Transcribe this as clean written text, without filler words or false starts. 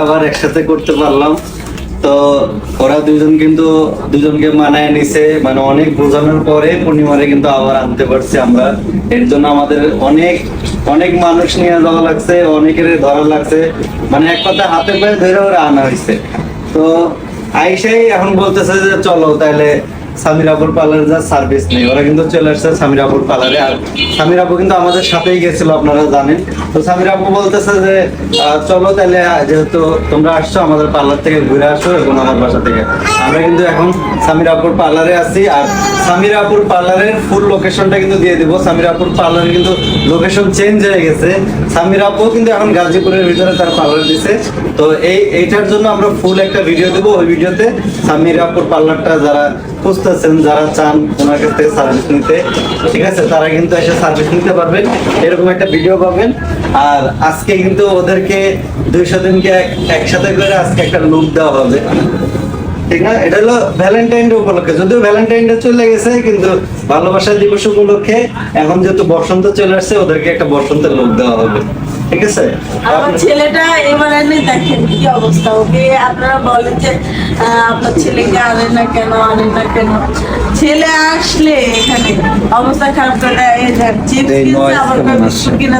আবার একসাথে করতে পারলাম। তো ওরা দুজন কিন্তু দুজনকে মানায় নিছে, মানে অনেক বোঝানোর পরে পূর্ণিমারে কিন্তু আবার আনতে পারছি আমরা। এর জন্য আমাদের অনেক অনেক মানুষ নিয়ে যাওয়া লাগছে, অনেকের ধরা লাগছে, মানে এক কথা হাতে পায়ে ধরে ওরা আনা হয়েছে। তো আইসাই এখন বলতেছে যে চলো তাহলে সামির আপুর পার্লারে যা সার্ভিস নেই, ওরা কিন্তু চলে আসছে সামির আপুর পার্লারে। আর সামির আপু কিন্তু আমাদের সাথেই গেছিল, আপনারা জানেন। তো সামির আপু বলতেছে যে চলো তাহলে, যেহেতু তোমরা আসছো আমাদের পার্লার থেকে ঘুরে আসো এবং আমার বাসা থেকে। আমরা কিন্তু এখন সামির আপুর পার্লারে আছি। আর সামির আপুর পার্লারের ফুল লোকেশনটা কিন্তু দিয়ে দিব। সামির আপুর পার্লারে কিন্তু লোকেশন চেঞ্জ হয়ে গেছে। সামির আপু কিন্তু এখন গাজীপুরের ভিতরে তার পার্লার দিছে। তো এইটার জন্য আমরা ফুল একটা ভিডিও দেবো। ওই ভিডিওতে সামির আপুর পার্লারটা যারা খুঁজতেছেন, যারা চান ওনার কাছ থেকে সার্ভিস নিতে, ঠিক আছে, তারা কিন্তু এসে সার্ভিস নিতে পারবেন, এরকম একটা ভিডিও পাবেন। আর আজকে কিন্তু ওদেরকে 200 দিনকে একসাথে করে আজকে একটা লুক দেওয়া হবে, ঠিক না? এটা হলো ভ্যালেন্টাইন ডে উপলক্ষে, যদিও ভ্যালেন্টাইন ডে চলে গেছে, কিন্তু ভালোবাসা দিবস উপলক্ষে এখন যেহেতু বসন্ত চলে আসছে, ওদেরকে একটা বসন্তের লুক দেওয়া হবে, ঠিক আছে? আমার ছেলেটা এবার এনে দেখেন কি অবস্থা। ওকে আপনারা বলেন যে আপনার ছেলেকে আনেন না কেন, আনেন না কেন। ছেলে আসলে এখানে অবস্থা খারাপ করে চিপস কিনছে, আবার বিস্কুট কিনে